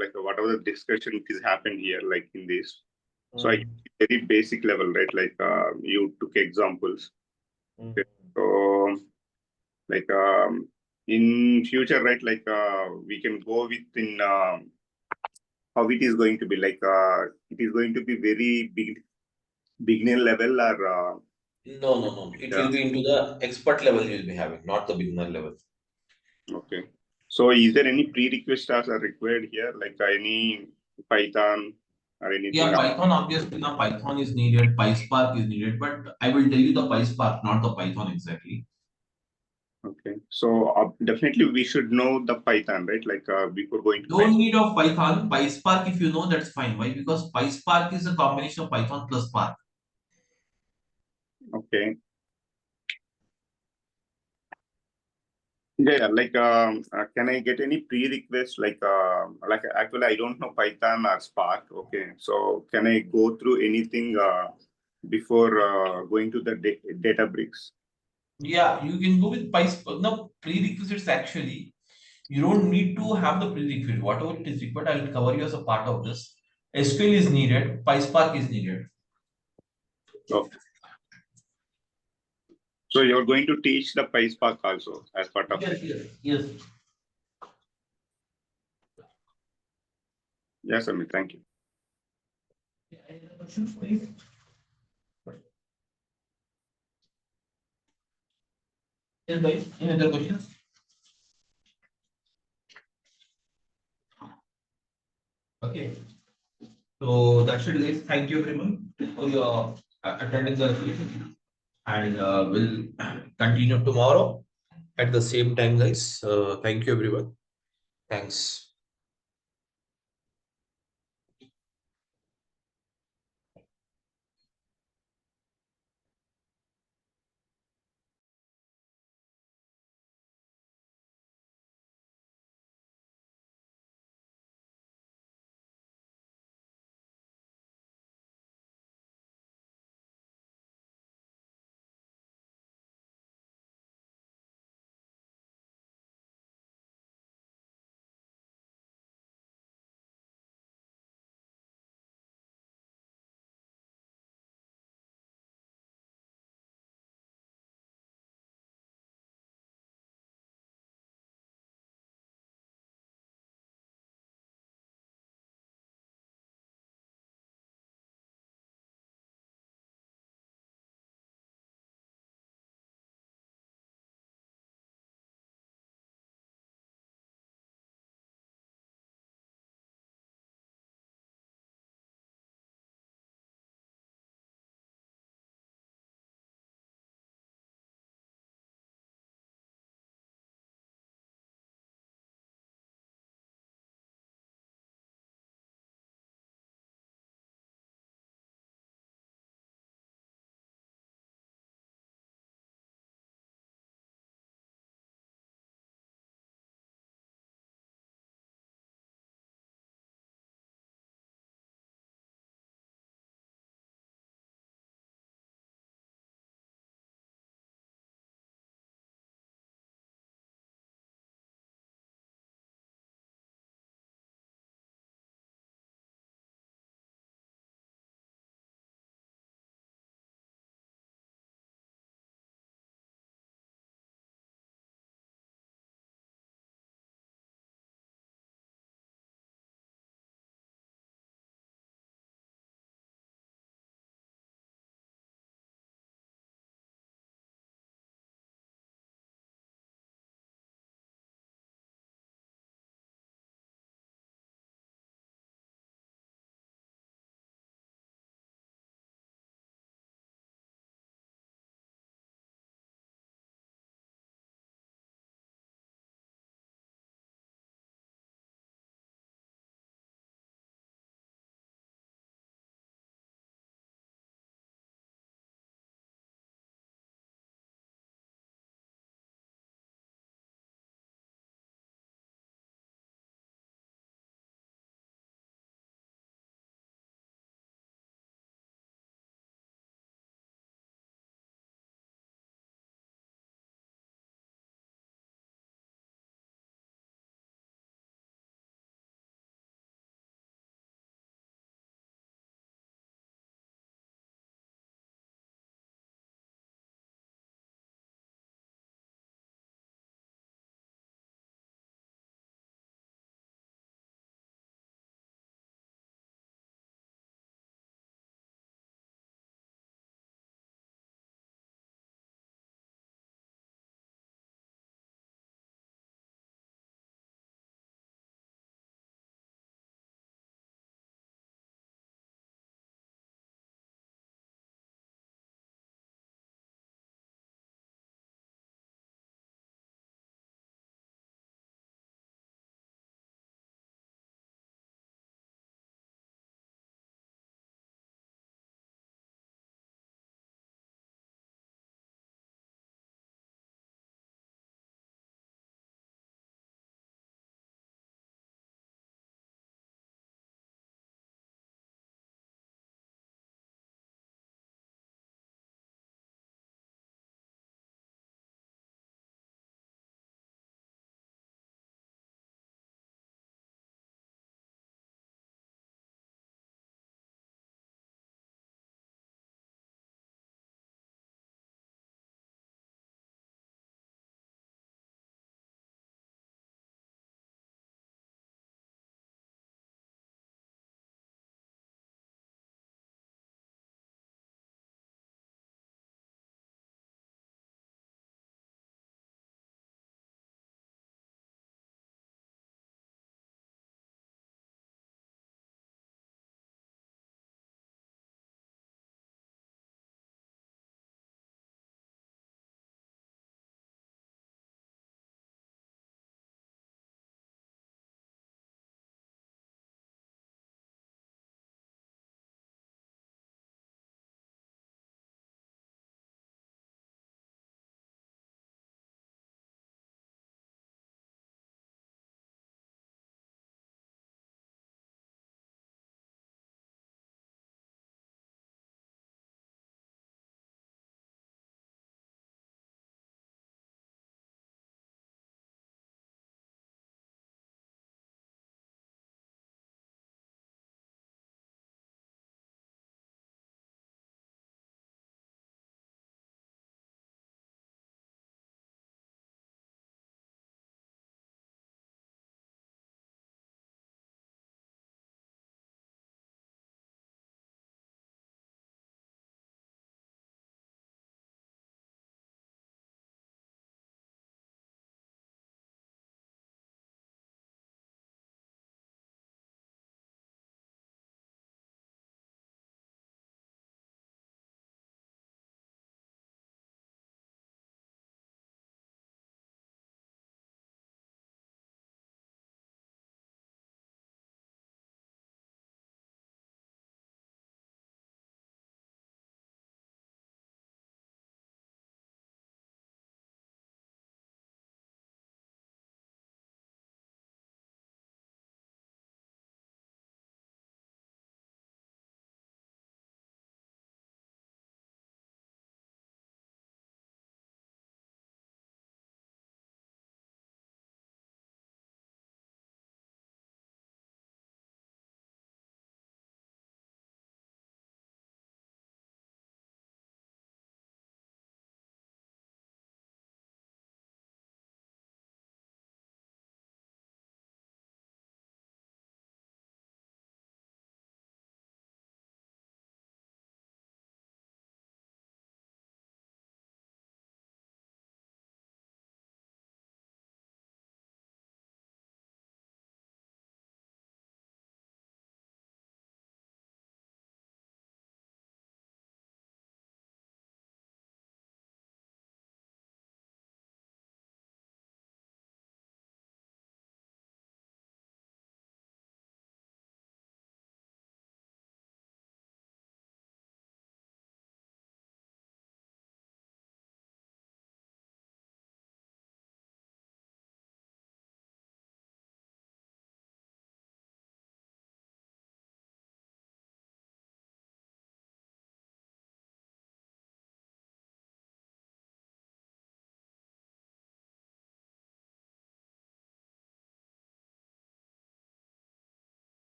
like whatever the discussion is happened here like in this. So I Mm, very basic level, right? Like you took examples. mm. Okay. So like in future, right? Like we can go with in how it is going to be like it is going to be very beginner level or No, no, no. It yeah. will be into the expert level you'll be having, not the beginner level. Okay. So is there any prerequisites are required here, like any Python or anything? Yeah, Python, obviously, now Python is needed, PySpark is needed, but I will tell you the PySpark, not the Python exactly. Okay. So definitely we should know the Python, right? Like before going to Don't need of Python. PySpark, if you know, that's fine. Why? Because PySpark is a combination of Python plus Spark. okay. Yeah, yeah, like can I get any prerequisites like actually I don't know Python or Spark. Okay, so can I go through anything before going to the Databricks? Yeah, you can go with PySpark. Now, prerequisites actually, you don't need to have the prerequisite. Whatever it is required, I will cover you as a part of this. SQL is needed, PySpark is needed. Okay. So you're going to teach the PySpark also as part of Yes, it. yes, yes. Yes, Amit, thank you. Any other questions, please? Yes, guys. Any other questions? Okay. So that's it, guys. Thank you very much for your attending the session, and we'll continue tomorrow at the same time, guys. Thank you, everyone. Thanks.